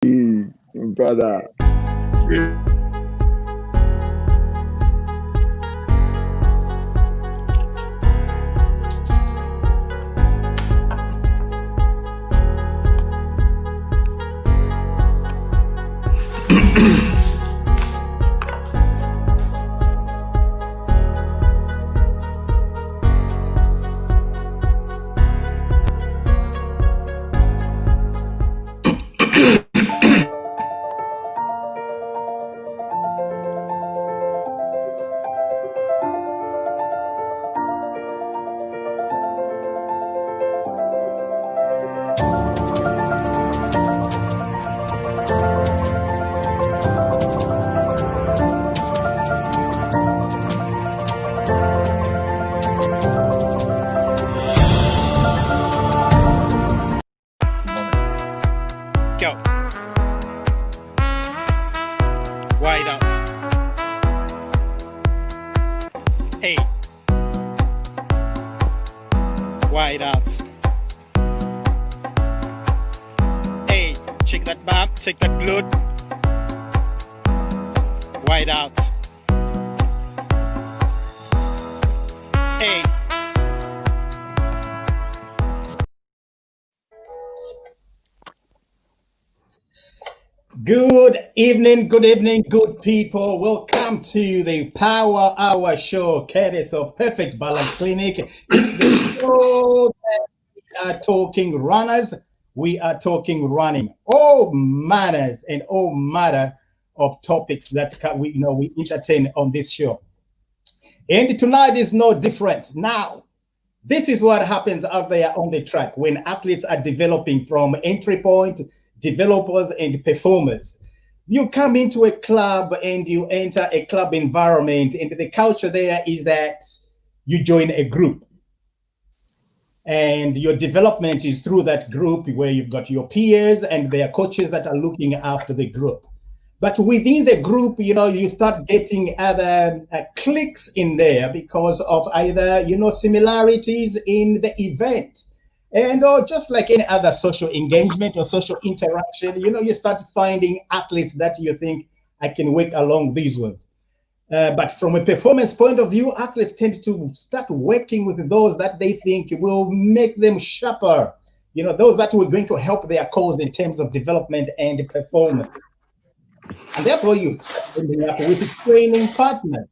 brother. Go. Wide out. Hey. Wide out. Hey. Check that bump. Check that glute. Wide out. Hey. Good evening, good people. Welcome to the Power Hour show, courtesy of Perfect Balance Clinic. It's the show that we are talking runners, we are talking running, all manners and all matter of topics that we entertain on this show. And tonight is no different. Now, this is what happens out there on the track when athletes are developing from entry point, developers and performers. You come into a club and you enter a club environment, and the culture there is that you join a group. And your development is through that group where you've got your peers and their coaches that are looking after the group. But within the group, you start getting other cliques in there because of either, similarities in the event. And just like any other social engagement or social interaction, you start finding athletes that you think I can work along these ones. But from a performance point of view, athletes tend to start working with those that they think will make them sharper, those that were going to help their cause in terms of development and performance. And therefore, you start ending up with training partners.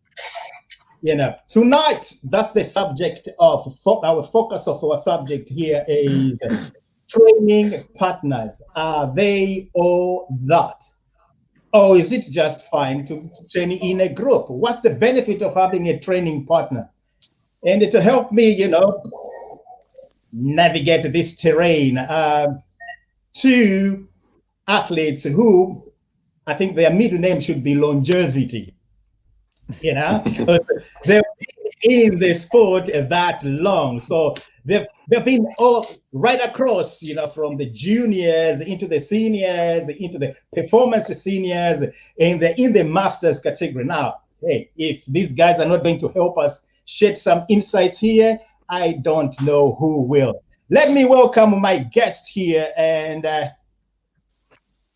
Tonight, that's the subject of our focus of our subject here is training partners. Are they all that? Or is it just fine to train in a group? What's the benefit of having a training partner? And to help me, navigate this terrain, two athletes who I think their middle name should be Longevity. They've been in the sport that long, so they've been all right across, from the juniors into the seniors, into the performance seniors, and they're in the masters category. Now, hey, if these guys are not going to help us shed some insights here, I don't know who will. Let me welcome my guest here, and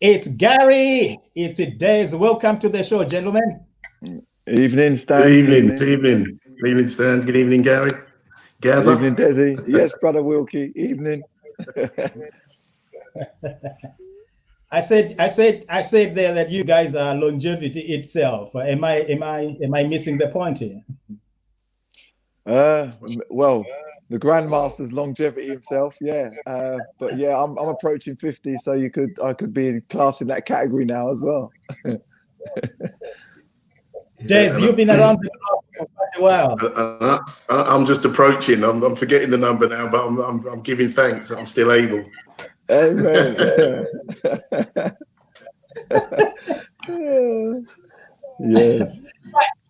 it's Gary. It's Des. Welcome to the show, gentlemen. Evening, Stan. Good evening, Stan. Good evening, Gary. Gaza. Evening, Desi. Yes, brother Wilkie. Evening. I said there that you guys are Longevity itself. Am I missing the point here? Well, the Grandmaster's Longevity himself, yeah. But yeah, I'm approaching 50, so I could be classed in that category now as well. Des, you've been around the block for quite a while. I'm just approaching. I'm forgetting the number now, but I'm giving thanks that I'm still able. Amen. Yes.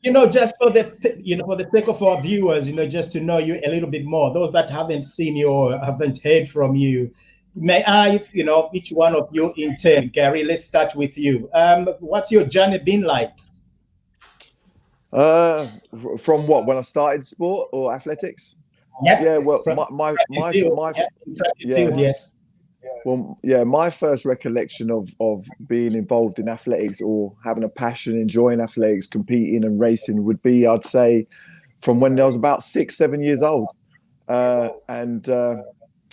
Just for the sake of our viewers, just to know you a little bit more, those that haven't seen you or haven't heard from you, may I, each one of you in turn. Gary, let's start with you. What's your journey been like? From what? When I started sport or athletics? Yep. Yeah. Well, Yes. Well, yeah, my first recollection of being involved in athletics or having a passion, enjoying athletics, competing and racing would be, I'd say, from when I was about 6, 7 years old. And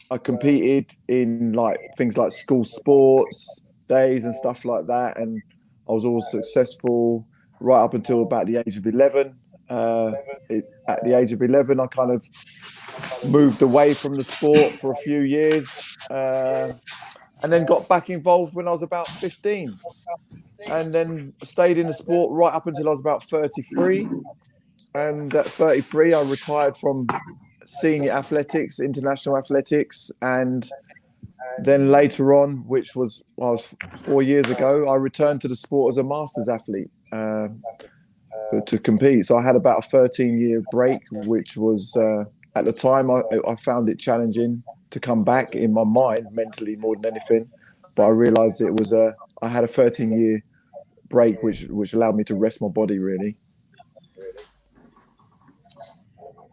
I competed in like things like school sports days and stuff like that. And I was always successful right up until about the age of 11. At the age of 11, I kind of moved away from the sport for a few years, and then got back involved when I was about 15, and then stayed in the sport right up until I was about 33. And at 33, I retired from senior athletics, international athletics, and then later on, which was 4 years ago, I returned to the sport as a masters athlete to compete. So I had about a 13-year break, which was at the time I found it challenging to come back in my mind, mentally more than anything. But I realised it was I had a 13-year break, which allowed me to rest my body really.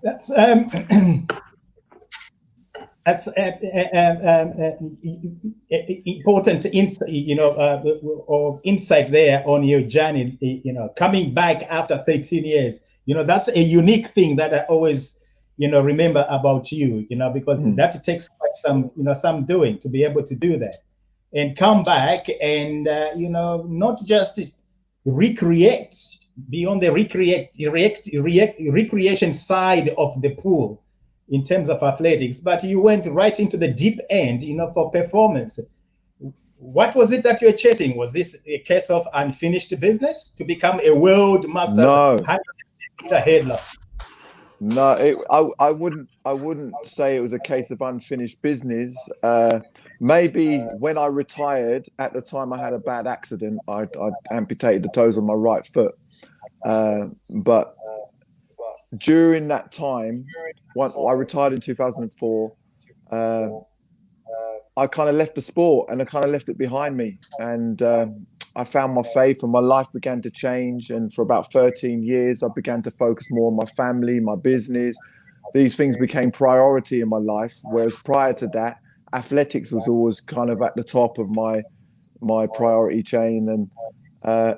That's that's important insight there on your journey. Coming back after 13 years. That's a unique thing that I always remember about you. Because that takes quite some doing to be able to do that, and come back and not just recreate. Beyond the recreation side of the pool in terms of athletics, but you went right into the deep end, for performance. What was it that you're chasing? Was this a case of unfinished business to become a world master? No. Hurdler? No, I wouldn't say it was a case of unfinished business. Maybe when I retired, at the time I had a bad accident. I amputated the toes on my right foot. But during that time, I retired in 2004. I kind of left the sport and I kind of left it behind me. And I found my faith and my life began to change. And for about 13 years, I began to focus more on my family, my business. These things became priority in my life. Whereas prior to that, athletics was always kind of at the top of my priority chain. And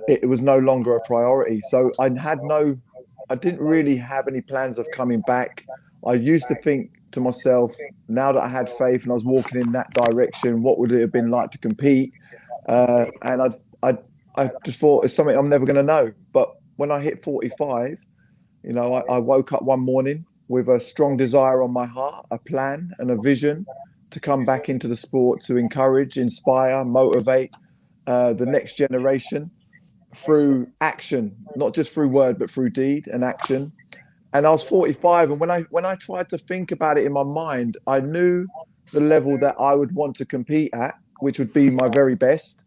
it was no longer a priority. So I didn't really have any plans of coming back. I used to think to myself, now that I had faith and I was walking in that direction, what would it have been like to compete? And I just thought it's something I'm never going to know. But when I hit 45, I woke up one morning with a strong desire on my heart, a plan and a vision to come back into the sport, to encourage, inspire, motivate the next generation through action, not just through word, but through deed and action. And I was 45, and when I tried to think about it in my mind, I knew the level that I would want to compete at, which would be my very best.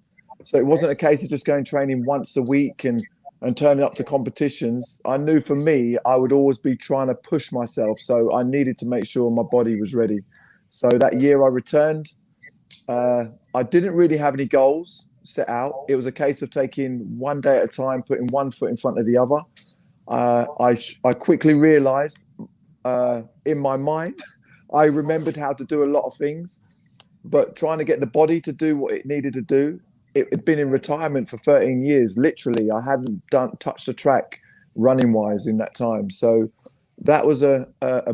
So it wasn't a case of just going training once a week and turning up to competitions. I knew for me, I would always be trying to push myself. So I needed to make sure my body was ready. So that year I returned. I didn't really have any goals set out. It was a case of taking one day at a time, putting one foot in front of the other. I quickly realized in my mind, I remembered how to do a lot of things, but trying to get the body to do what it needed to do. It had been in retirement for 13 years. Literally, I hadn't touched a track running wise in that time. So that was a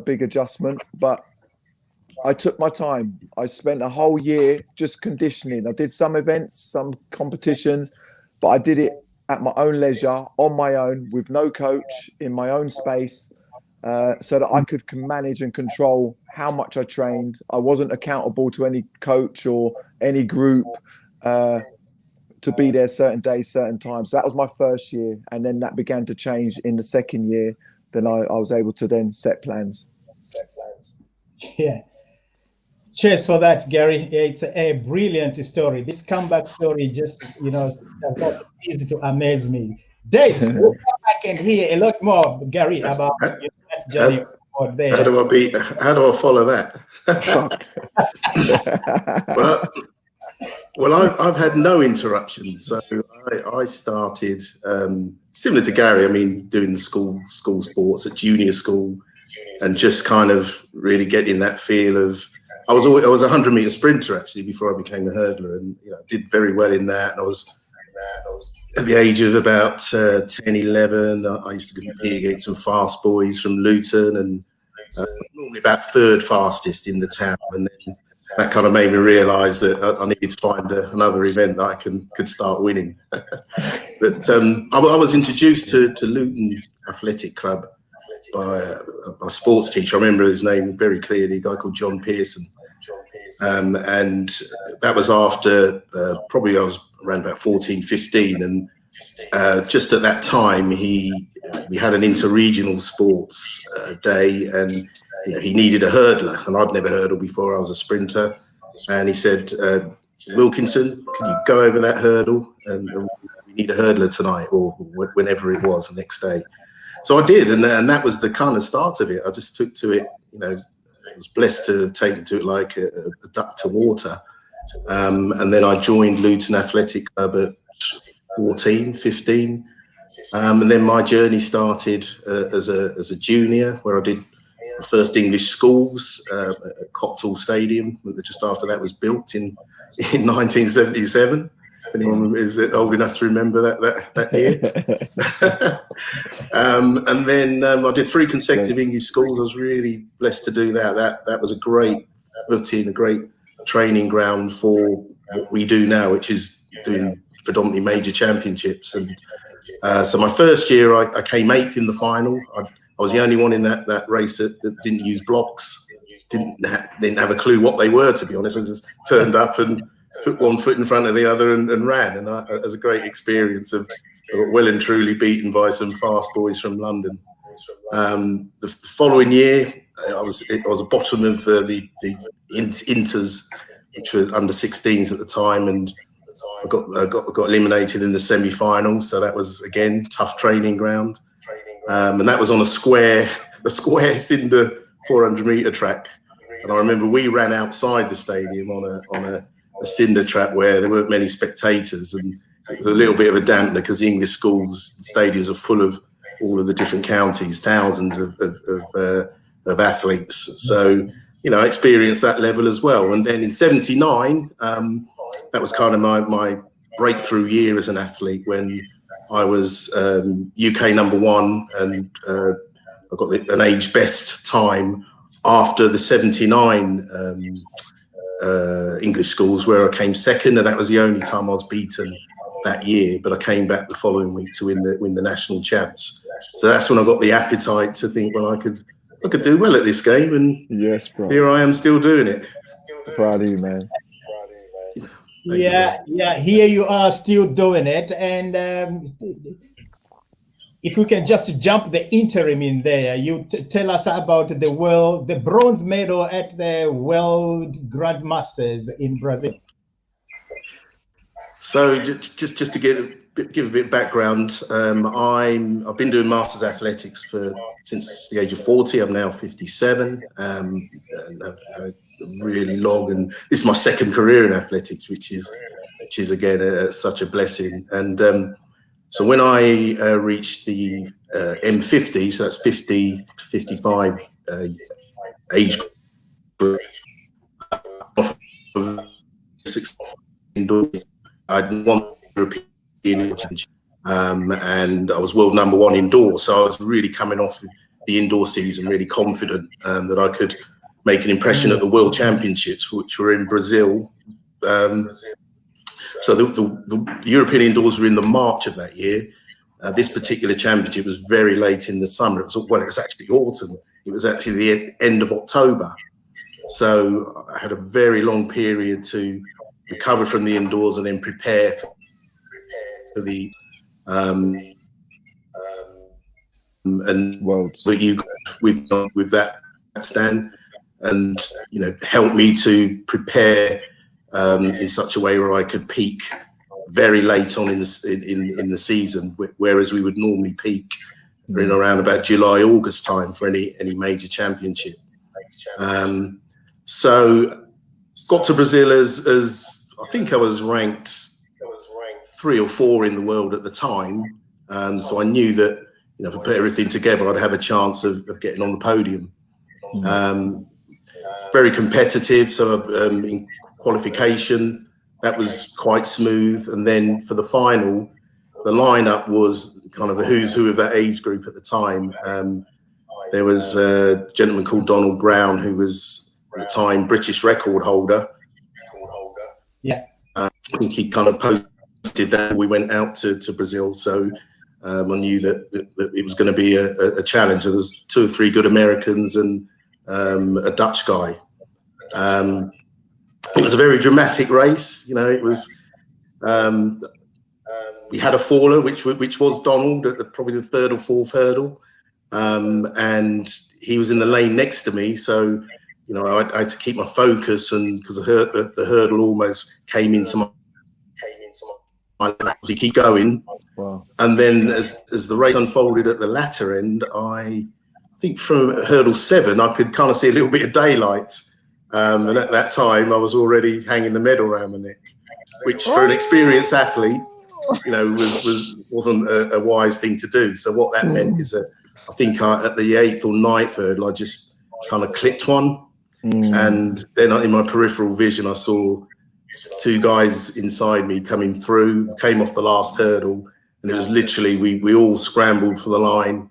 big adjustment, but I took my time. I spent a whole year just conditioning. I did some events, some competitions, but I did it at my own leisure, on my own, with no coach, in my own space, so that I could manage and control how much I trained. I wasn't accountable to any coach or any group to be there certain days, certain times. So that was my first year. And then that began to change in the second year. Then I was able to then set plans. Yeah. Cheers for that, Gary. It's a brilliant story. This comeback story just, does not easy to amaze me. Des, we'll come back and hear a lot more, Gary, about that journey there. How do I follow that? Well, I've had no interruptions. So I started similar to Gary. I mean, doing the school sports at junior school, and just kind of really getting that feel of I was a 100-meter sprinter actually before I became a hurdler, and did very well in that. And I was at the age of about 10, 11. I used to compete against some fast boys from Luton, and normally about third fastest in the town. And then that kind of made me realise that I needed to find another event that I could start winning. But I was introduced to Luton Athletic Club by a sports teacher. I remember his name very clearly, a guy called John Pearson. And that was after probably I was around about 14, 15. And just at that time, we had an inter-regional sports day, and he needed a hurdler. And I'd never hurdled before. I was a sprinter. And he said, Wilkinson, can you go over that hurdle? And we need a hurdler tonight, or whenever it was the next day. So I did, and that was the kind of start of it. I just took to it, I was blessed to take to it like a duck to water. And then I joined Luton Athletic Club at 14, 15. And then my journey started as a junior, where I did the first English schools at Copthall Stadium. Just after that was built in 1977. Anyone is old enough to remember that year? And then I did 3 consecutive English schools. I was really blessed to do that. That was a great footing, a great training ground for what we do now, which is doing predominantly major championships. And so my first year, I came 8th in the final. I was the only one in that race that didn't use blocks. Didn't have a clue what they were, to be honest. I just turned up and put one foot in front of the other and ran, and it was a great experience. I got well and truly beaten by some fast boys from London. The following year, I was at the bottom of the Inters, which were under 16s at the time, and I got eliminated in the semi-final. So that was again tough training ground, and that was on a square cinder 400-meter track. And I remember we ran outside the stadium on a cinder track where there weren't many spectators, and it was a little bit of a dampener because the English schools, the stadiums are full of all of the different counties, thousands of athletes. So, I experienced that level as well. And then in 79, that was kind of my breakthrough year as an athlete, when I was UK #1, and I got an age best time after the 79 English schools, where I came second, and that was the only time I was beaten that year. But I came back the following week to win the national champs. So that's when I got the appetite to think, well, I could do well at this game, and yes, bro. Here I am still doing it. Proud of you, man. Yeah, here you are still doing it. And if we can just jump the interim in there, you tell us about the bronze medal at the World Grandmasters in Brazil. So just to give a bit of background, I've been doing masters athletics since the age of 40. I'm now 57, and really long, and this is my second career in athletics, which is again such a blessing. And so when I reached the M50, so that's 50 to 55 age group, I'd won the European Championship, and I was world #1 indoors. So I was really coming off the indoor season, really confident that I could make an impression at the World Championships, which were in Brazil. So the European indoors were in the March of that year. This particular championship was very late in the summer. It was actually autumn. It was actually the end of October. So I had a very long period to recover from the indoors and then prepare for the and Worlds. that you with that stand, and helped me to prepare in such a way where I could peak very late on in the season, whereas we would normally peak in around about July, August time for any major championship. So got to Brazil as I think I was ranked 3 or 4 in the world at the time. So I knew that if I put everything together, I'd have a chance of getting on the podium. very competitive. So in qualification, that was quite smooth. And then for the final, the lineup was kind of a who's who of that age group at the time. There was a gentleman called Donald Brown, who was at the time British record holder. Yeah. I think he kind of posted that we went out to Brazil. So I knew that it was going to be a challenge. There was 2 or 3 good Americans and a Dutch guy. It was a very dramatic race. You know, it was. We had a faller, which was Donald at probably the 3rd or 4th hurdle, and he was in the lane next to me. So, you know, I had to keep my focus, and because the hurdle almost came into my lap, to keep going. Wow. And then as the race unfolded at the latter end, I think from hurdle 7, I could kind of see a little bit of daylight. And at that time, I was already hanging the medal around my neck, which for an experienced athlete, you know, wasn't a wise thing to do. So what that meant is that I think at the 8th or 9th hurdle, I just kind of clipped one. And then in my peripheral vision, I saw 2 guys inside me coming through, came off the last hurdle. And it was literally, we all scrambled for the line.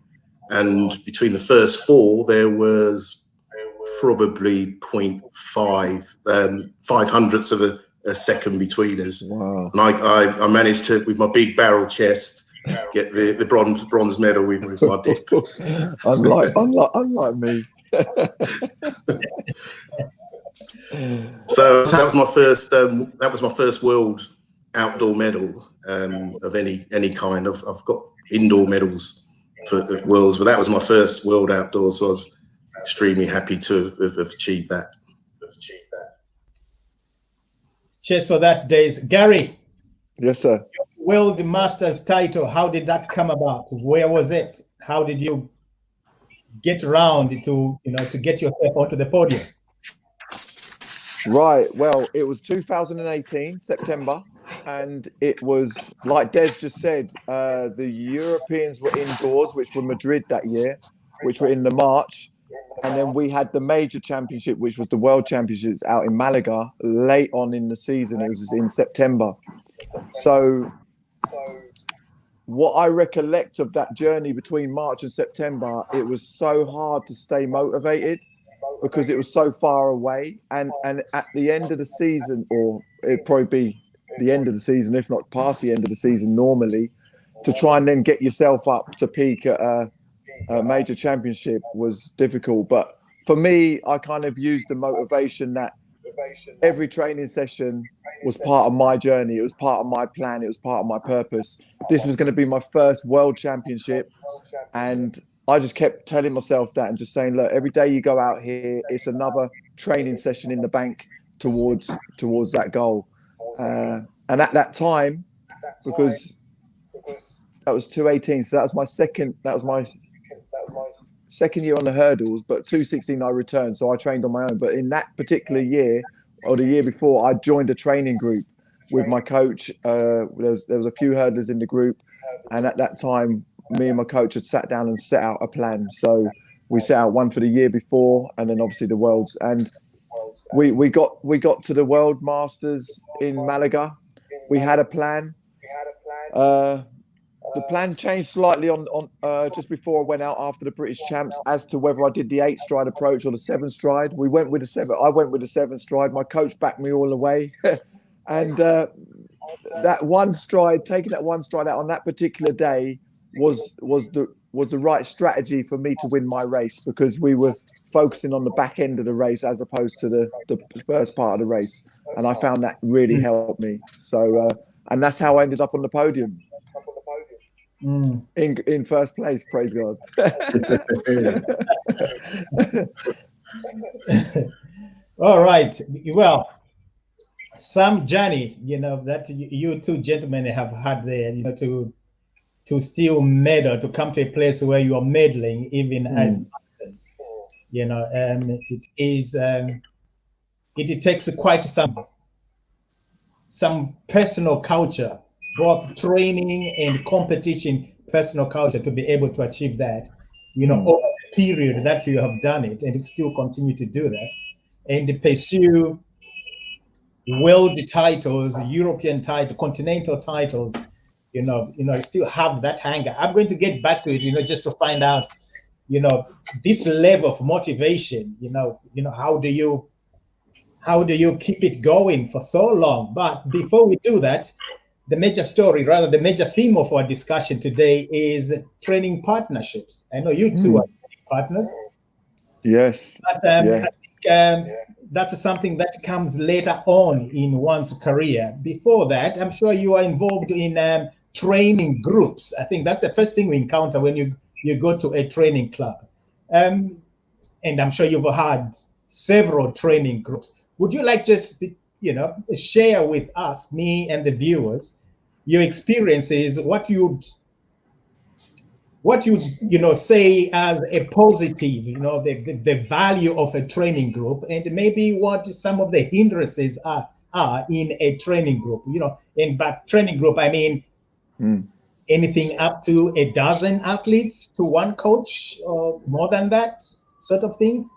And between the first 4, there was probably 0.5 hundredths of a second between us. Wow. And I managed to, with my big barrel chest, get the bronze medal with my dip. unlike me. So that was my first. That was my first world outdoor medal of any kind. I've got indoor medals for the worlds, but that was my first world outdoors. So I was extremely happy to have achieved that. Cheers for that, Days. Gary. Yes, sir. World Masters title, how did that come about? Where was it? How did you get around to, you know, to get yourself onto the podium? Right. Well, it was 2018, September, and it was, like Des just said, the Europeans were indoors, which were Madrid that year, which were in the March. And then we had the major championship, which was the World Championships out in Malaga late on in the season. It was in September. So what I recollect of that journey between March and September, it was so hard to stay motivated because it was so far away. And at the end of the season, or it'd probably be the end of the season, if not past the end of the season normally, to try and then get yourself up to peak at a major championship was difficult. But for me, I kind of used the motivation that every training session was part of my journey. It was part of my plan. It was part of my purpose. This was going to be my first world championship. And I just kept telling myself that and just saying, look, every day you go out here, it's another training session in the bank towards that goal. And at that time, because that was 2018, so that was my second year on the hurdles, but 2016 I returned, so I trained on my own. But in that particular year, or the year before, I joined a training group with my coach. There was a few hurdlers in the group, and at that time, me and my coach had sat down and set out a plan. So we set out one for the year before, and then obviously the Worlds. And we got to the World Masters in Malaga. We had a plan. The plan changed slightly on just before I went out after the British champs as to whether I did the 8-stride approach or the 7-stride. We went with the 7. I went with the 7-stride. My coach backed me all the way, and that one stride, taking that one stride out on that particular day, was the right strategy for me to win my race, because we were focusing on the back end of the race as opposed to the first part of the race, and I found that really helped me. So and that's how I ended up on the podium. In first place, praise God. All right. Well, some journey, you know, that you two gentlemen have had there, you know, to still medal, to come to a place where you are medaling even as masters, you know, it is it takes quite some personal culture, both training and competition, personal culture, to be able to achieve that, you know, over the period that you have done it and still continue to do that. and pursue world titles, European title, continental titles, still have that hunger. I'm going to get back to it, just to find out, this level of motivation, how do you keep it going for so long? But before we do that, the major story, rather the major theme of our discussion today is training partnerships. I know you two are training partners. Yes. But I think that's something that comes later on in one's career. Before that, I'm sure you are involved in training groups. I think that's the first thing we encounter when you go to a training club. And I'm sure you've had several training groups. Would you like just, share with us, me and the viewers, your experiences, what you say as a positive, the value of a training group, and maybe what some of the hindrances are in a training group. By training group, I mean anything up to a dozen athletes to one coach, or more than that, sort of thing.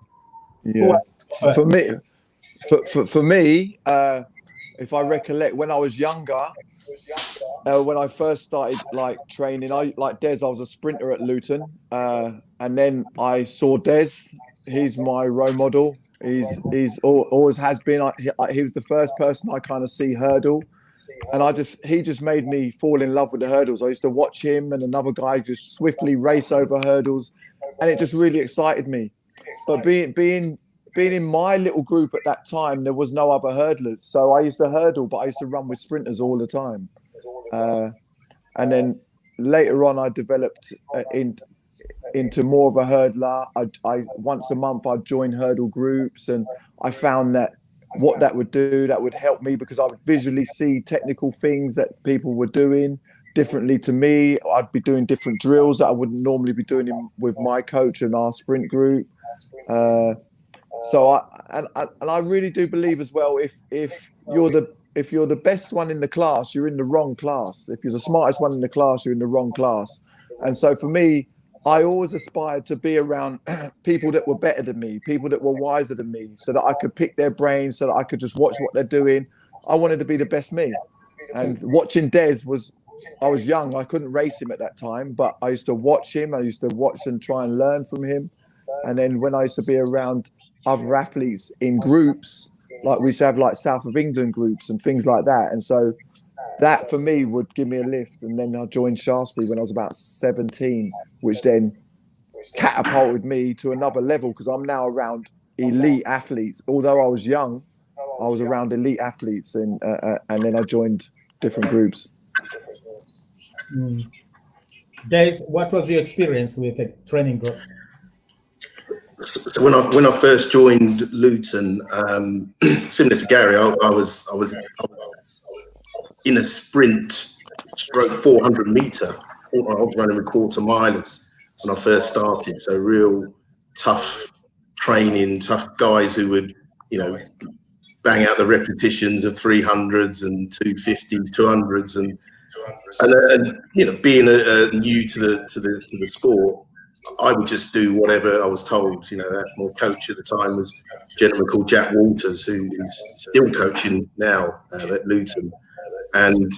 Yeah. For me, if I recollect, when I was younger, when I first started training, I was a sprinter at Luton, and then I saw Des. He's my role model. He's always has been. He was the first person I kind of see hurdle, and he just made me fall in love with the hurdles. I used to watch him and another guy just swiftly race over hurdles, and it just really excited me. But being in my little group at that time, there was no other hurdlers. So I used to hurdle, but I used to run with sprinters all the time. And then later on, I developed into more of a hurdler. I once a month, I'd join hurdle groups, and I found that what that would do, that would help me, because I would visually see technical things that people were doing differently to me. I'd be doing different drills that I wouldn't normally be doing with my coach and our sprint group. So I really do believe as well, if you're the best one in the class, you're in the wrong class. If you're the smartest one in the class, you're in the wrong class. And so for me, I always aspired to be around people that were better than me, people that were wiser than me, so that I could pick their brains, so that I could just watch what they're doing. I wanted to be the best me. And watching Des I was young, I couldn't race him at that time, but I used to watch him. I used to watch and try and learn from him. And then when I used to be around other athletes in groups, like we used to have South of England groups and things like that. And so that for me would give me a lift. And then I joined Shaftesbury when I was about 17, which then catapulted me to another level, because I'm now around elite athletes. Although I was young, I was around elite athletes, and then I joined different groups. Des, what was your experience with the training groups? So when I first joined Luton, similar to Gary, I was in a sprint stroke 400 meter. I was running quarter milers when I first started. So real tough training, tough guys who would, bang out the repetitions of 300s and 250s, 200s, and being new to the sport, I would just do whatever I was told. My coach at the time was a gentleman called Jack Walters, who's still coaching now at Luton. And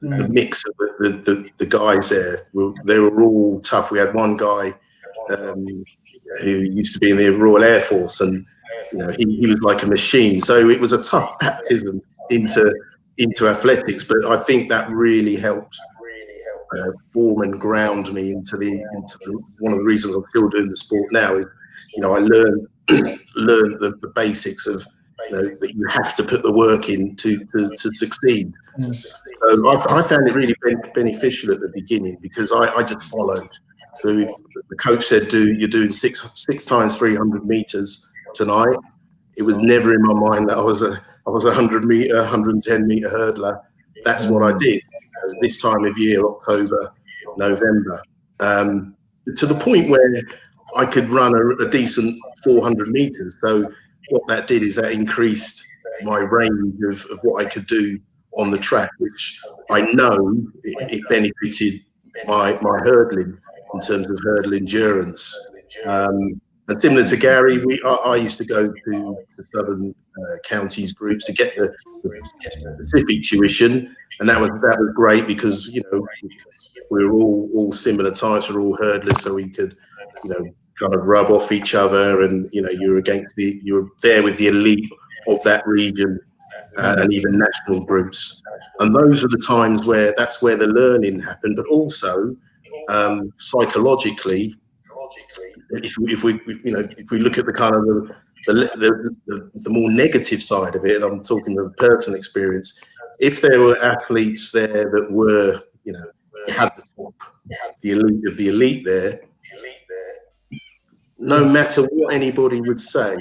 the mix of the guys there, they were all tough. We had one guy who used to be in the Royal Air Force, and he was like a machine. So it was a tough baptism into athletics, but I think that really helped form and ground me into one of the reasons I'm still doing the sport now is, I learned the basics of, that you have to put the work in to succeed. So I found it really beneficial at the beginning, because I just followed. So if the coach said, you're doing six times 300 meters tonight, it was never in my mind that I was a 100 meter, 110 meter hurdler. That's what I did. This time of year, October, November, to the point where I could run a decent 400 meters. So what that did is that increased my range of what I could do on the track, which I know it benefited my hurdling in terms of hurdle endurance. And And similar to Gary, I used to go to the Southern Counties groups to get the specific tuition, and that was great because, you know, we were all similar types, we were all hurdlers, so we could, you know, kind of rub off each other, and, you know, you were there with the elite of that region, and even national groups, and those are the times where that's where the learning happened. But also psychologically, if we look at the kind of the more negative side of it, and I'm talking of personal experience, if there were athletes there that were, you know, had the elite of the elite there, no matter what anybody would say,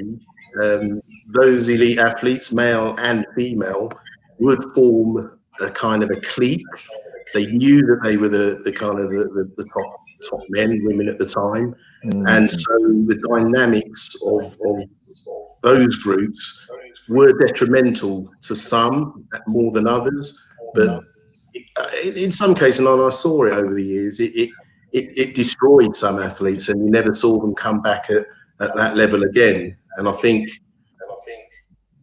those elite athletes, male and female, would form a kind of a clique. They knew that they were the kind of the top men, women at the time. And so the dynamics of those groups were detrimental to some more than others. But in some cases, and I saw it over the years, it destroyed some athletes, and you never saw them come back at that level again. And I think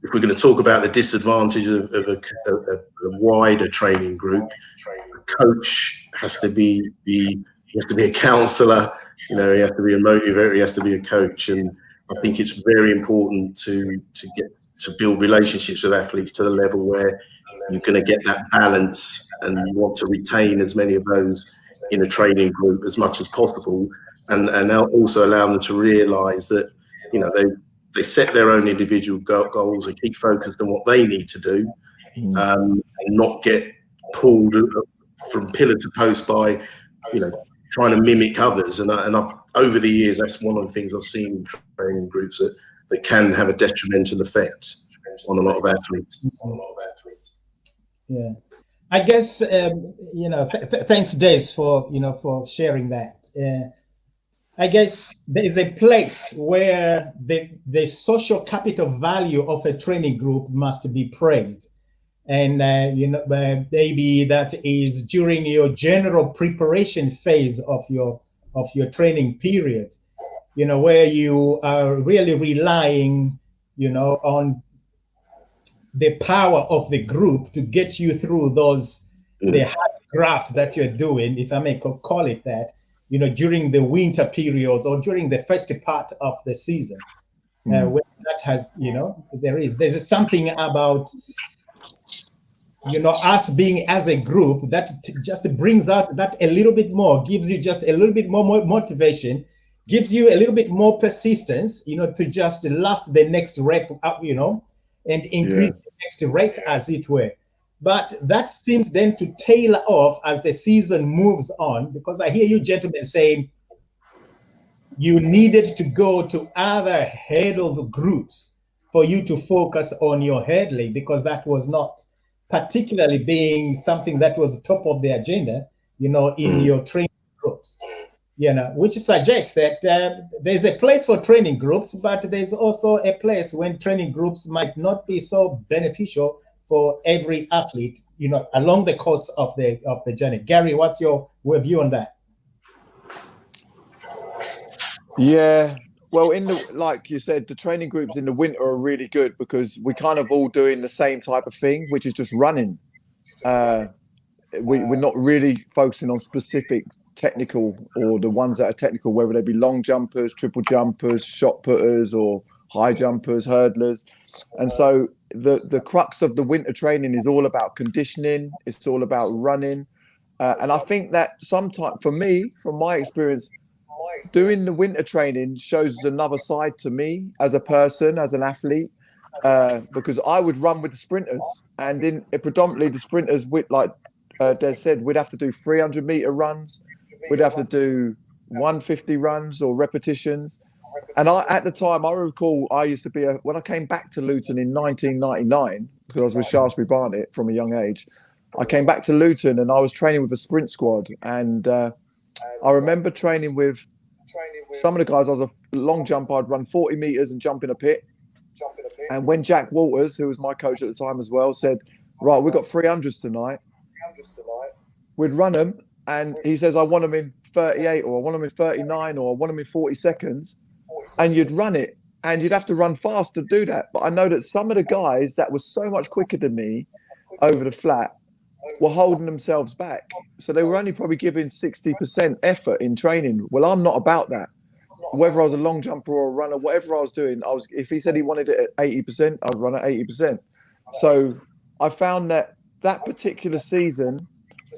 if we're going to talk about the disadvantage of a wider training group, a coach has to be a counsellor. You know, he has to be a motivator. He has to be a coach, and I think it's very important to build relationships with athletes to the level where you're going to get that balance, and you want to retain as many of those in a training group as much as possible, and also allow them to realise that, you know, they set their own individual goals and keep focused on what they need to do, and not get pulled from pillar to post by, you know, trying to mimic others. And I've, over the years, that's one of the things I've seen in training groups that can have a detrimental effect on a lot of athletes. Yeah, I guess you know. Thanks, Des, for sharing that. I guess there is a place where the social capital value of a training group must be praised. And, maybe that is during your general preparation phase of your training period, you know, where you are really relying, you know, on the power of the group to get you through the hard graft that you're doing, if I may call it that, you know, during the winter periods or during the first part of the season. When that has, you know, there's something about, you know, us being as a group that just brings out that a little bit more, gives you just a little bit more motivation, gives you a little bit more persistence, you know, to just last the next rep up, you know, and increase the next rate, as it were. But that seems then to tail off as the season moves on, because I hear you gentlemen saying you needed to go to other hurdle groups for you to focus on your hurdling, because that was not particularly being something that was top of the agenda, you know, in your training groups, you know, which suggests that there's a place for training groups, but there's also a place when training groups might not be so beneficial for every athlete, you know, along the course of the journey. Gary, what's your view on that? Yeah, well, like you said, the training groups in the winter are really good because we kind of all doing the same type of thing, which is just running. We're not really focusing on specific technical, or the ones that are technical, whether they be long jumpers, triple jumpers, shot putters, or high jumpers, hurdlers. And so the crux of the winter training is all about conditioning. It's all about running. And I think that sometimes, for me, from my experience, doing the winter training shows another side to me as a person, as an athlete, because I would run with the sprinters, and predominantly the sprinters, with, like Des said, we'd have to do 300-meter runs, we'd have to do 150 runs or repetitions. And at the time, I recall I used to be when I came back to Luton in 1999, because I was with Shaftesbury Barnet from a young age. I came back to Luton and I was training with a sprint squad, and I remember training with some of the guys. I was a long jump. I'd run 40 meters and jump in a pit. And when Jack Walters, who was my coach at the time as well, said, "Right, we've got 300s tonight," we'd run them. And he says, "I want them in 38, or I want them in 39, or I want them in 40 seconds." and you'd run it, and you'd have to run fast to do that. But I know that some of the guys that were so much quicker than me over the flat were holding themselves back. So they were only probably giving 60% effort in training. Well, I'm not about that. Whether I was a long jumper or a runner, whatever I was doing, if he said he wanted it at 80%, I'd run at 80%. So I found that particular season,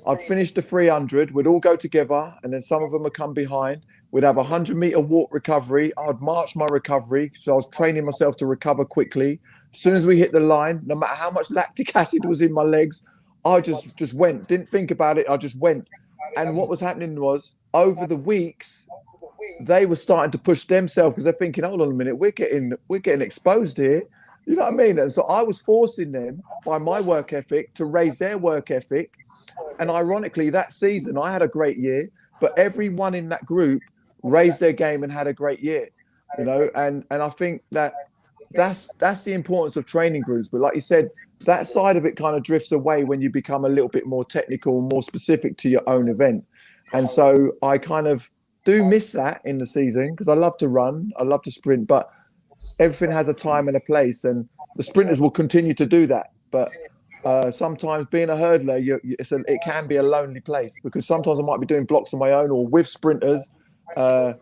I'd finish the 300, we'd all go together, and then some of them would come behind. We'd have a 100-meter walk recovery. I'd march my recovery. So I was training myself to recover quickly. As soon as we hit the line, no matter how much lactic acid was in my legs, I just went, didn't think about it. I just went. And what was happening was, over the weeks, they were starting to push themselves because they're thinking, hold on a minute, we're getting exposed here. You know what I mean? And so I was forcing them by my work ethic to raise their work ethic. And ironically, that season, I had a great year, but everyone in that group raised their game and had a great year, you know? And I think that's the importance of training groups. But like you said, that side of it kind of drifts away when you become a little bit more technical, more specific to your own event. And so I kind of do miss that in the season because I love to run, I love to sprint, but everything has a time and a place, and the sprinters will continue to do that. But sometimes being a hurdler, it can be a lonely place, because sometimes I might be doing blocks on my own or with sprinters, not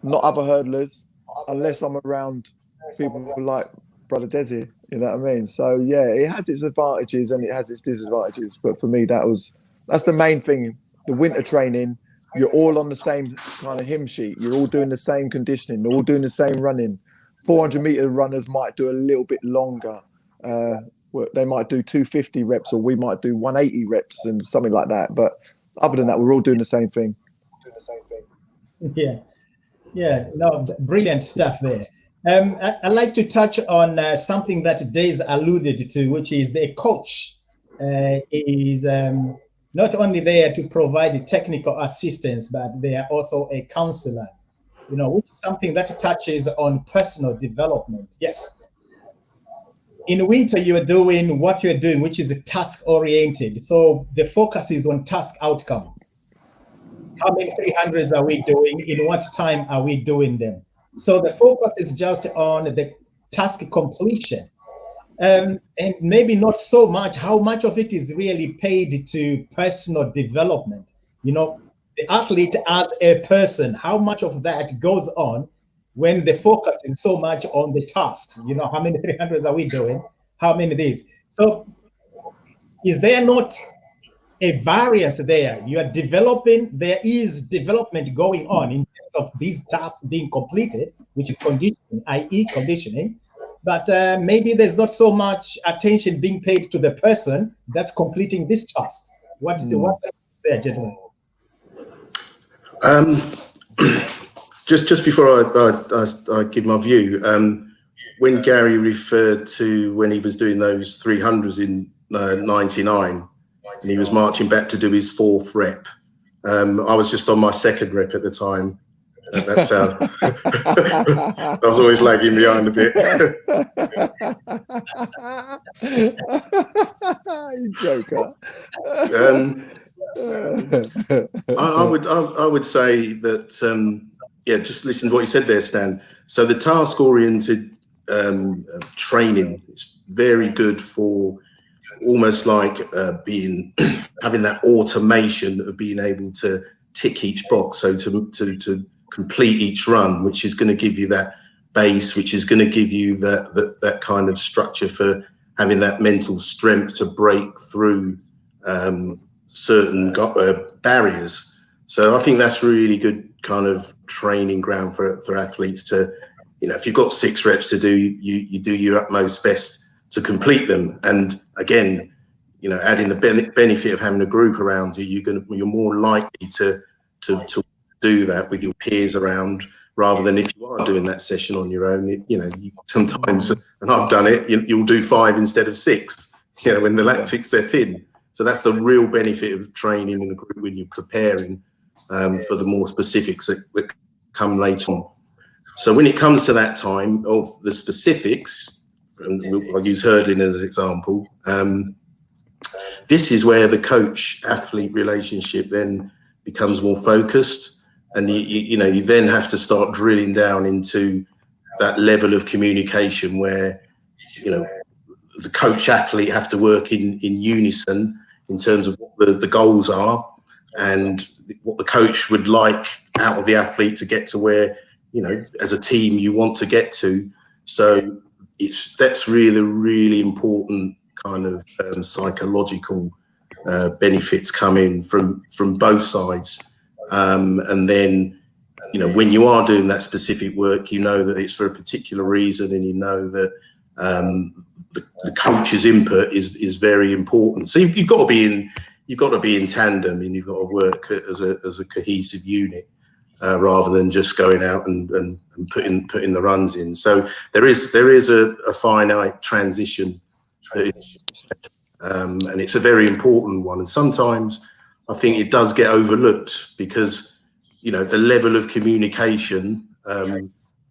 other hurdlers, unless I'm around people like Brother Desi, you know what I mean? So yeah, it has its advantages and it has its disadvantages. But for me, that's the main thing. The winter training, you're all on the same kind of hymn sheet. You're all doing the same conditioning. You're all doing the same running. 400-meter runners might do a little bit longer. They might do 250 reps, or we might do 180 reps and something like that. But other than that, we're all doing the same thing. Yeah, no, brilliant stuff there. I'd like to touch on something that Des alluded to, which is the coach is not only there to provide technical assistance, but they are also a counselor, you know, which is something that touches on personal development. Yes. In winter, you're doing what you're doing, which is task-oriented. So the focus is on task outcome. How many 300s are we doing? In what time are we doing them? So the focus is just on the task completion. And maybe not so much how much of it is really paid to personal development. You know, the athlete as a person, how much of that goes on when the focus is so much on the tasks? You know, how many 300s are we doing? How many days? So is there not a variance there? You are developing, there is development going on in terms of these tasks being completed, which is conditioning, i.e. conditioning, but maybe there's not so much attention being paid to the person that's completing this task. What is there, gentlemen? Just before I give my view, when Gary referred to when he was doing those 300s in 99, and he was marching back to do his 4th rep, I was just on my 2nd rep at the time. That's how I was always lagging behind a bit. You joker. I would say that just listen to what you said there, Stan. So the task-oriented training is very good for almost like having that automation of being able to tick each box. So to complete each run, which is going to give you that base, which is going to give you that kind of structure for having that mental strength to break through certain barriers. So I think that's really good kind of training ground for athletes to, you know, if you've got 6 reps to do, you do your utmost best to complete them. And again, you know, adding the benefit of having a group around you, you're more likely to do that with your peers around, rather than if you are doing that session on your own. You know, sometimes, and I've done it, you'll do 5 instead of 6, you know, when the lactic set in. So that's the real benefit of training in a group when you're preparing for the more specifics that come later on. So when it comes to that time of the specifics, and I'll use hurdling as an example, this is where the coach-athlete relationship then becomes more focused. and you then have to start drilling down into that level of communication where, the coach athlete have to work in unison in terms of what the goals are and what the coach would like out of the athlete to get to where, as a team you want to get to. So that's really, really important kind of psychological benefits come in from both sides. And then, when you are doing that specific work, that it's for a particular reason, and that the coach's input is very important. So you've got to be in tandem, and you've got to work as a cohesive unit rather than just going out and putting the runs in. So there is a finite transition, and it's a very important one. And sometimes I think it does get overlooked because the level of communication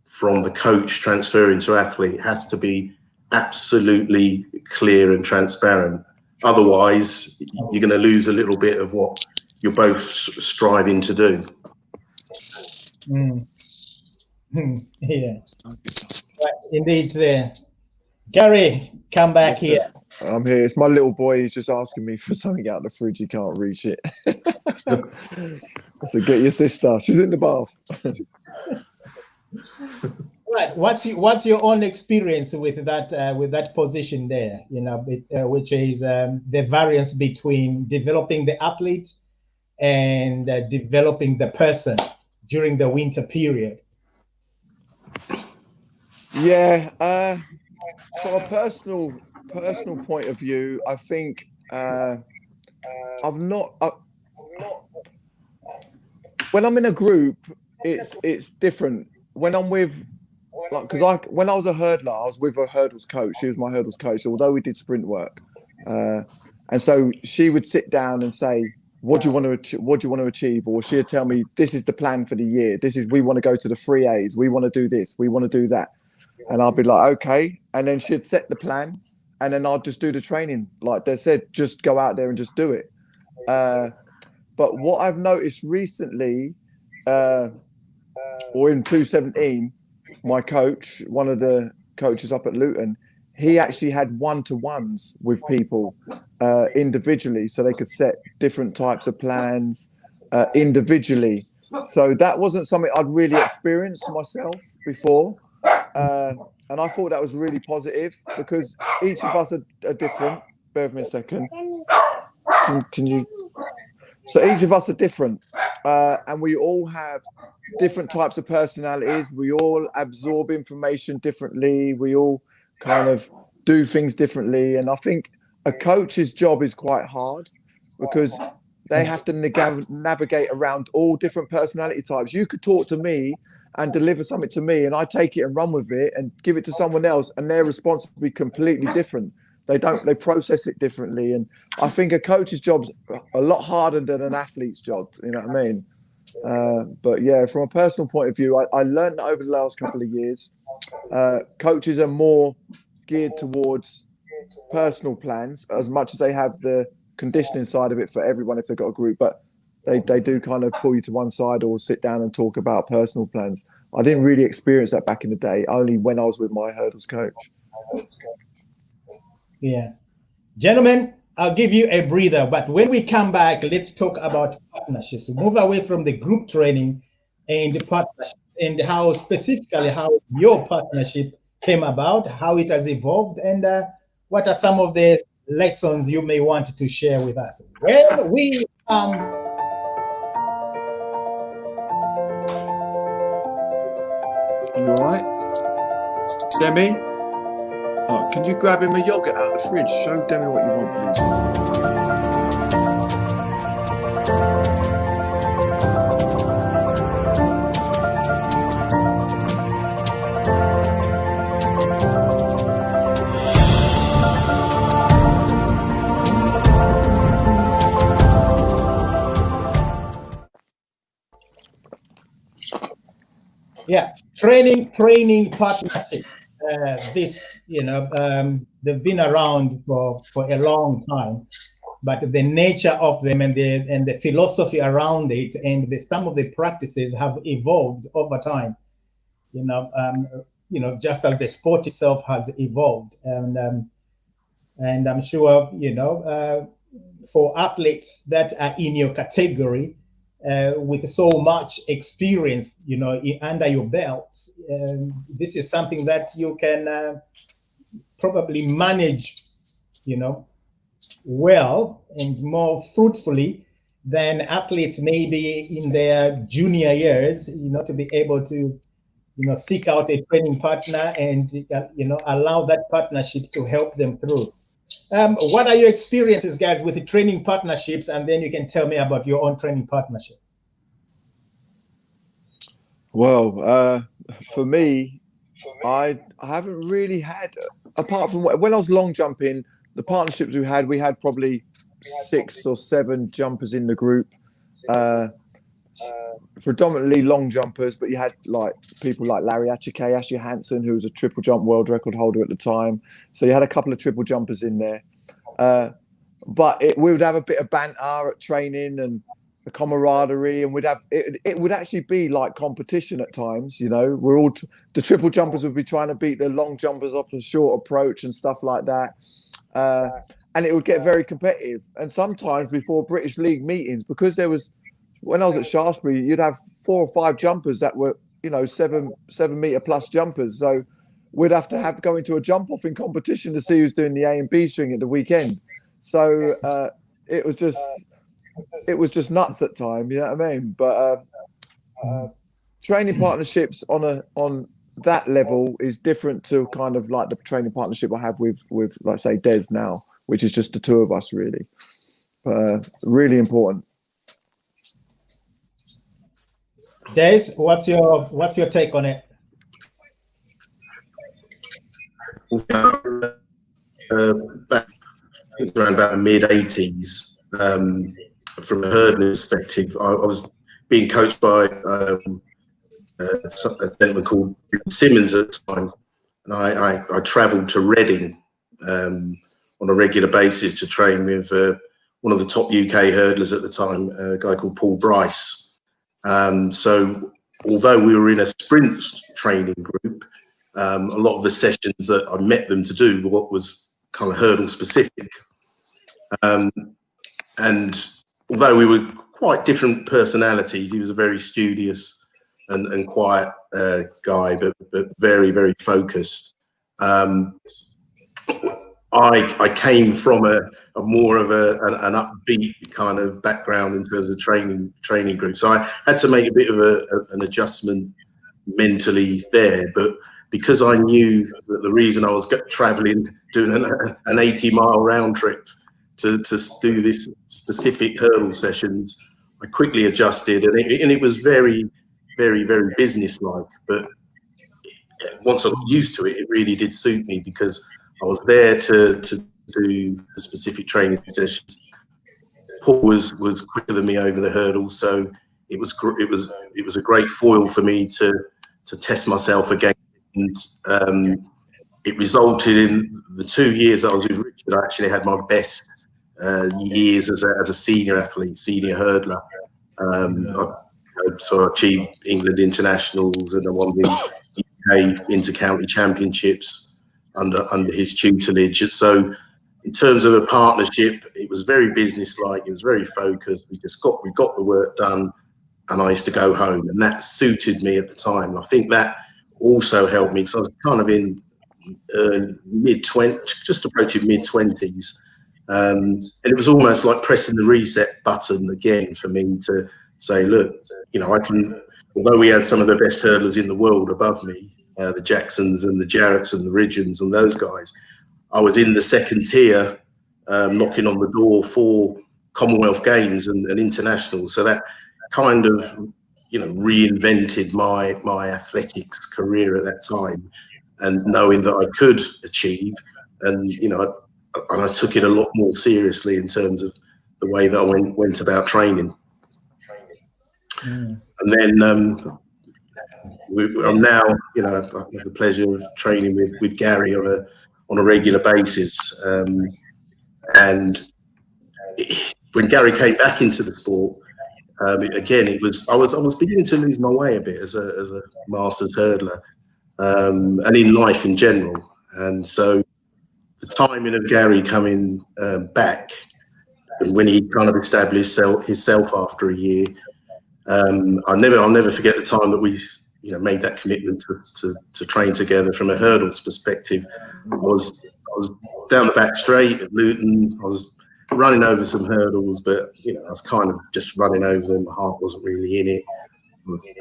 from the coach transferring to athlete has to be absolutely clear and transparent. Otherwise, you're going to lose a little bit of what you're both striving to do. Yeah, indeed. Gary, come back here. I'm here. It's my little boy. He's just asking me for something out of the fridge. He can't reach it. So get your sister. She's in the bath. Right. What's your own experience with that position there? Which is the variance between developing the athlete and developing the person during the winter period. Yeah. From a personal point of view, I think when I'm in a group, it's different. When I'm with, when I was a hurdler, I was with a hurdles coach. She was my hurdles coach, although we did sprint work. And so she would sit down and say, what do you want to achieve? Or she'd tell me, this is the plan for the year. We want to go to the 3As. We want to do this. We want to do that. And I'll be like, okay. And then she'd set the plan, and then I'd just do the training. Like they said, just go out there and just do it. But what I've noticed recently, or in 2017, my coach, one of the coaches up at Luton, he actually had one-to-ones with people individually, so they could set different types of plans individually. So that wasn't something I'd really experienced myself before. And I thought that was really positive because each of us are different. Bear with me a second. Can you? So each of us are different, and we all have different types of personalities. We all absorb information differently. We all kind of do things differently. And I think a coach's job is quite hard because they have to navigate around all different personality types. You could talk to me and deliver something to me, and I take it and run with it and give it to someone else, and their response will be completely different. They process it differently. And I think a coach's job's a lot harder than an athlete's job. You know what I mean? But yeah, from a personal point of view, I learned that over the last couple of years, coaches are more geared towards personal plans as much as they have the conditioning side of it for everyone if they've got a group. But they do kind of pull you to one side or sit down and talk about personal plans. I didn't really experience that back in the day, only when I was with my hurdles coach. Yeah. Gentlemen, I'll give you a breather, but when we come back, let's talk about partnerships. Move away from the group training and the partnerships, and how your partnership came about, how it has evolved, and what are some of the lessons you may want to share with us. Well, we You all right? Demi? Oh, can you grab him a yogurt out of the fridge? Show Demi what you want, please. Yeah, training partnership. They've been around for a long time. but the nature of them and the philosophy around it and some of the practices have evolved over time. Just as the sport itself has evolved, and I'm sure for athletes that are in your category with so much experience, under your belts, this is something that you can probably manage, well and more fruitfully than athletes maybe in their junior years, to be able to, seek out a training partner and, allow that partnership to help them through. What are your experiences, guys, with the training partnerships? And then you can tell me about your own training partnership. Well, for me, I haven't really had, apart from when I was long jumping, the partnerships we had probably 6 or 7 jumpers in the group, predominantly long jumpers, but you had like people like Larry Achike, Ashley Hansen, who was a triple jump world record holder at the time. So you had a couple of triple jumpers in there. But we would have a bit of banter at training and the camaraderie, and it would actually be like competition at times. We're all the triple jumpers would be trying to beat the long jumpers off a short approach and stuff like that. And it would get very competitive. And sometimes before British League meetings, because there was, when I was at Shaftesbury, you'd have 4 or 5 jumpers that were, 7 meter plus jumpers. So we'd have to go into a jump off in competition to see who's doing the A and B string at the weekend. So it was just nuts at time, you know what I mean? But training partnerships on that level is different to kind of like the training partnership I have with like say Des now, which is just the 2 of us really. Really important. Des, what's your take on it? Back around about the mid-80s, from a hurdling perspective, I was being coached by a gentleman called Simmons at the time, and I travelled to Reading on a regular basis to train with one of the top UK hurdlers at the time, a guy called Paul Bryce. So although we were in a sprint training group, a lot of the sessions that I met them to do were what was kind of hurdle specific. And although we were quite different personalities, he was a very studious and quiet guy, but very, very focused. I came from a more of an upbeat kind of background in terms of training group, so I had to make a bit of an adjustment mentally there. But because I knew that the reason I was traveling, doing an 80-mile round trip to do this specific hurdle sessions, I quickly adjusted, and it was very, very, very businesslike. But once I got used to it, it really did suit me, because I was there to do the specific training sessions. Paul was quicker than me over the hurdles, so it was a great foil for me to test myself again. And it resulted in the 2 years I was with Richard, I actually had my best years as a senior athlete, senior hurdler. So I achieved England internationals, and I won the UK inter-county championships under his tutelage. So in terms of a partnership, it was very businesslike, it was very focused. We got the work done, and I used to go home, and that suited me at the time. And I think that also helped me, because I was kind of in mid-20s, just approaching mid-20s. And it was almost like pressing the reset button again for me to say, look, I can, although we had some of the best hurdlers in the world above me, the Jacksons and the Jarretts and the Ridgeons and those guys, I was in the second tier, knocking on the door for Commonwealth Games and internationals. So that kind of, reinvented my athletics career at that time, and knowing that I could achieve, and I took it a lot more seriously in terms of the way that I went about training. And then I'm now, I have the pleasure of training with Gary on a regular basis, and when Gary came back into the sport, again, I was beginning to lose my way a bit as a masters hurdler, and in life in general. And so the timing of Gary coming back, and when he kind of established himself after a year, I'll never forget the time that we made that commitment to train together from a hurdles perspective. I was down the back straight at Luton. I was running over some hurdles, but I was kind of just running over them. My heart wasn't really in it.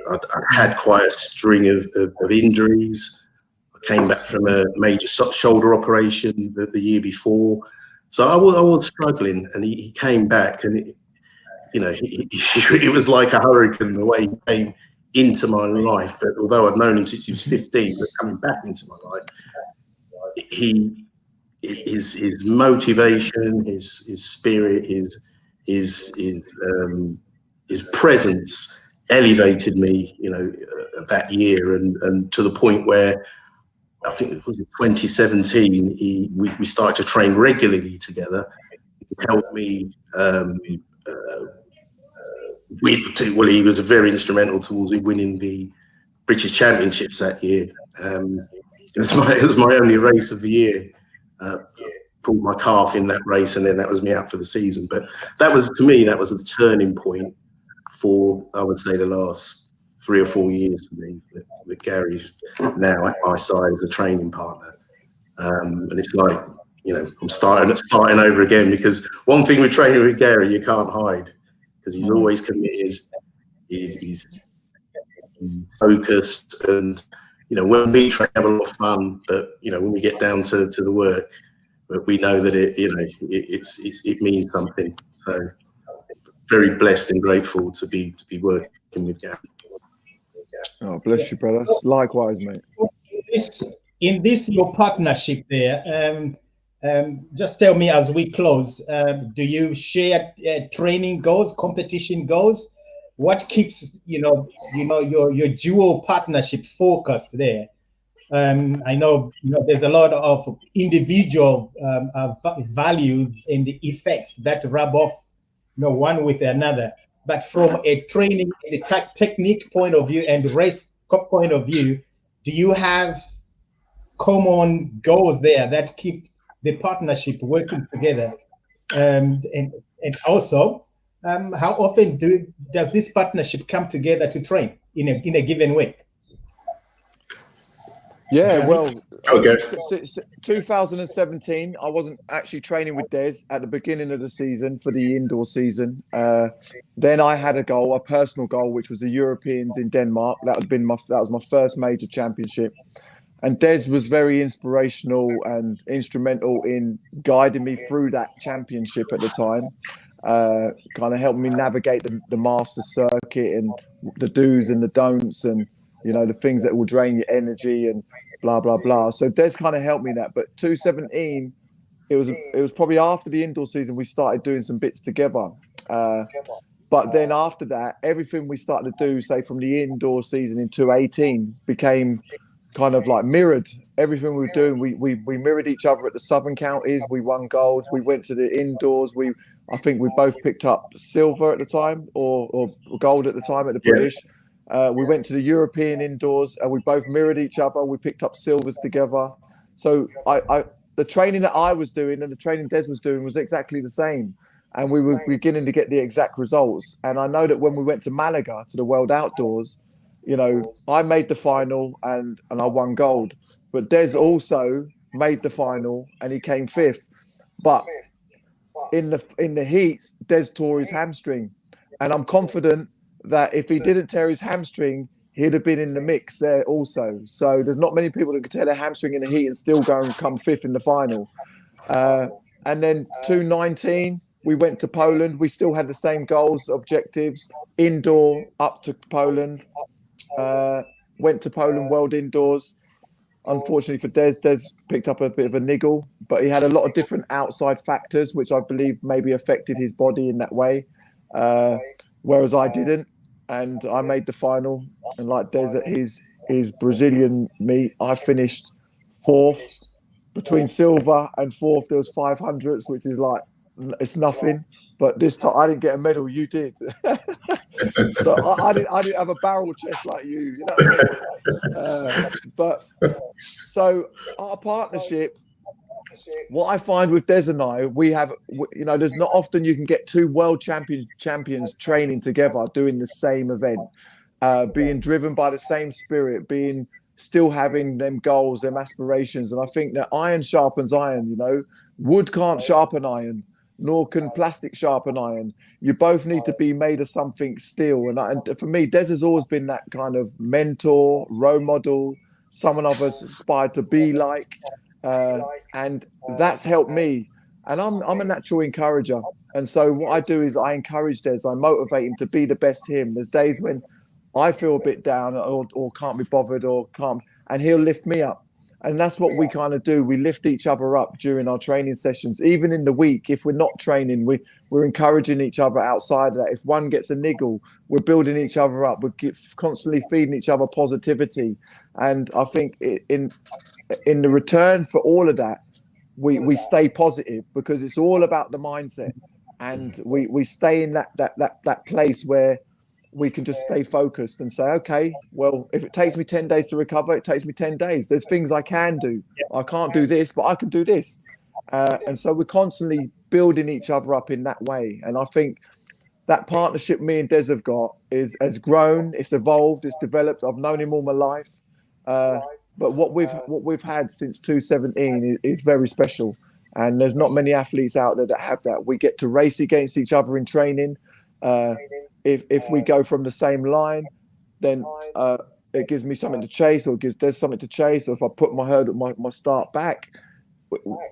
I had quite a string of injuries. I came back from a major shoulder operation the year before, so I was struggling. And he came back, and it was like a hurricane the way he came into my life. Although I'd known him since he was 15, but coming back into my life, his motivation, his spirit, his presence elevated me, that year, and to the point where I think it was in 2017, we started to train regularly together. He helped me. He was very instrumental towards me winning the British Championships that year. It was my only race of the year. Pulled my calf in that race, and then that was me out for the season. But that was, to me, that was a turning point for, I would say, the last 3 or 4 years for me. With Gary now at my side as a training partner, and it's like I'm starting over again, because one thing with training with Gary, you can't hide, because he's always committed. He's focused, and when we train, have a lot of fun, but when we get down to the work, we know that it means something. So very blessed and grateful to be working with Gary. Oh, bless you, brother. Likewise, mate. In this your partnership there, just tell me as we close, do you share training goals, competition goals? What keeps your dual partnership focused there? I know there's a lot of individual values and the effects that rub off one with another, but from a training and a technique point of view and race point of view, do you have common goals there that keep the partnership working together? And also, how often does this partnership come together to train in a given week? Yeah, well, okay. 2017, I wasn't actually training with Des at the beginning of the season for the indoor season. Then I had a personal goal, which was the Europeans in Denmark. That was my first major championship. And Des was very inspirational and instrumental in guiding me through that championship at the time. Kind of helped me navigate the master circuit and the do's and the don'ts, and the things that will drain your energy and blah blah blah. So Des kind of helped me in that. But 2017, it was probably after the indoor season we started doing some bits together. But then after that, everything we started to do, say from the indoor season in 2018, became kind of like mirrored. Everything we were doing, we mirrored each other at the Southern Counties. We won gold. We went to the indoors. I think we both picked up silver at the time, or gold at the time at the British. We went to the European indoors, and we both mirrored each other. We picked up silvers together. So the training that I was doing and the training Des was doing was exactly the same, and we were beginning to get the exact results. And I know that when we went to Malaga to the World Outdoors, I made the final and I won gold, but Des also made the final and he came 5th. But in the heats, Des tore his hamstring, and I'm confident that if he didn't tear his hamstring, he'd have been in the mix there also. So there's not many people that could tear their hamstring in the heat and still go and come 5th in the final. And then 2019, we went to Poland. We still had the same goals, objectives, indoor up to Poland. Went to Poland World Indoors. Unfortunately for Des picked up a bit of a niggle, but he had a lot of different outside factors, which I believe maybe affected his body in that way, whereas I didn't. And I made the final. And like Des at his Brazilian meet, I finished 4th. Between silver and 4th, there was 500s, which is like, it's nothing. but this time I didn't get a medal. You did. So I didn't have a barrel chest like you. You know what I mean? But so our partnership. What I find with Des and I, we have, you know, there's not often you can get two world champions training together, doing the same event, being driven by the same spirit, still having them goals, them aspirations. And I think that iron sharpens iron, you know, wood can't sharpen iron, nor can plastic sharpen iron. You both need to be made of something still. And for me, Des has always been that kind of mentor, role model, someone I've aspired to be like. And that's helped me. And I'm a natural encourager. And so what I do is I encourage Des, I motivate him to be the best him. There's days when I feel a bit down or can't be bothered and he'll lift me up. And that's what we kind of do. We lift each other up during our training sessions. Even in the week, if we're not training, we're encouraging each other outside of that. If one gets a niggle, we're building each other up. We're constantly feeding each other positivity. And I think in the return for all of that, we stay positive because it's all about the mindset, and we stay in that place where we can just stay focused and say, okay, well, if it takes me 10 days to recover, it takes me 10 days. There's things I can do. I can't do this, but I can do this. And so we're constantly building each other up in that way. And I think that partnership me and Des have got has grown, it's evolved, it's developed. I've known him all my life. But what we've had since 2017 is very special, and there's not many athletes out there that have that. We get to race against each other in training. If we go from the same line, then it gives me something to chase, or it gives Des something to chase. Or if I put my hurdle, my start back,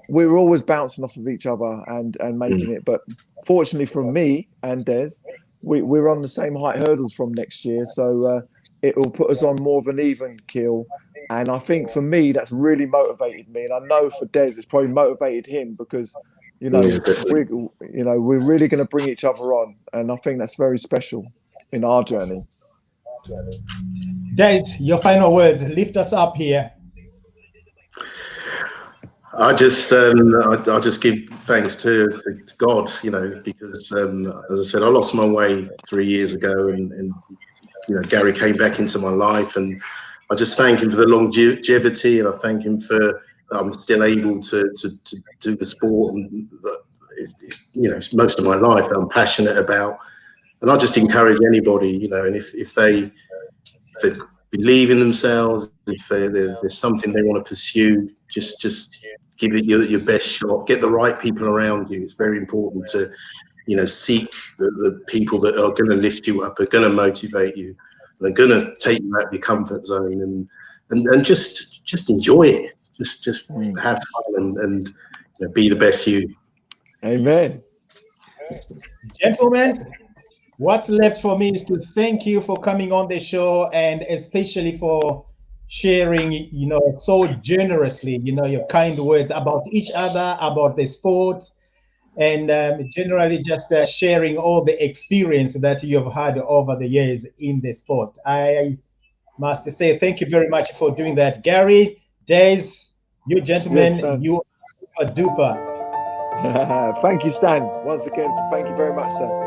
we're always bouncing off of each other and making it. But fortunately for me and Des, we're on the same height hurdles from next year, so it will put us on more of an even keel. And I think for me, that's really motivated me. And I know for Des, it's probably motivated him because, you know, we're really going to bring each other on. And I think that's very special in our journey. Des, your final words. Lift us up here. I just give thanks to God, you know, because as I said, I lost my way 3 years ago, and you know, Gary came back into my life, and I just thank him for the longevity, and I thank him for I'm still able to do the sport, and you know, it's most of my life that I'm passionate about. And I just encourage anybody, you know, and if they believe in themselves, if there's something they want to pursue, just give it your best shot. Get the right people around you. It's very important to, you know, seek the people that are going to lift you up, are going to motivate you, and are going to take you out of your comfort zone, and just enjoy it. Just have fun and you know, be the best you. Amen. Gentlemen, what's left for me is to thank you for coming on the show, and especially for sharing, you know, so generously, you know, your kind words about each other, about the sport, and generally just sharing all the experience that you have had over the years in the sport. I must say thank you very much for doing that. Gary, Des, you gentlemen, yes, you are super duper. Thank you, Stan. Once again, thank you very much, sir.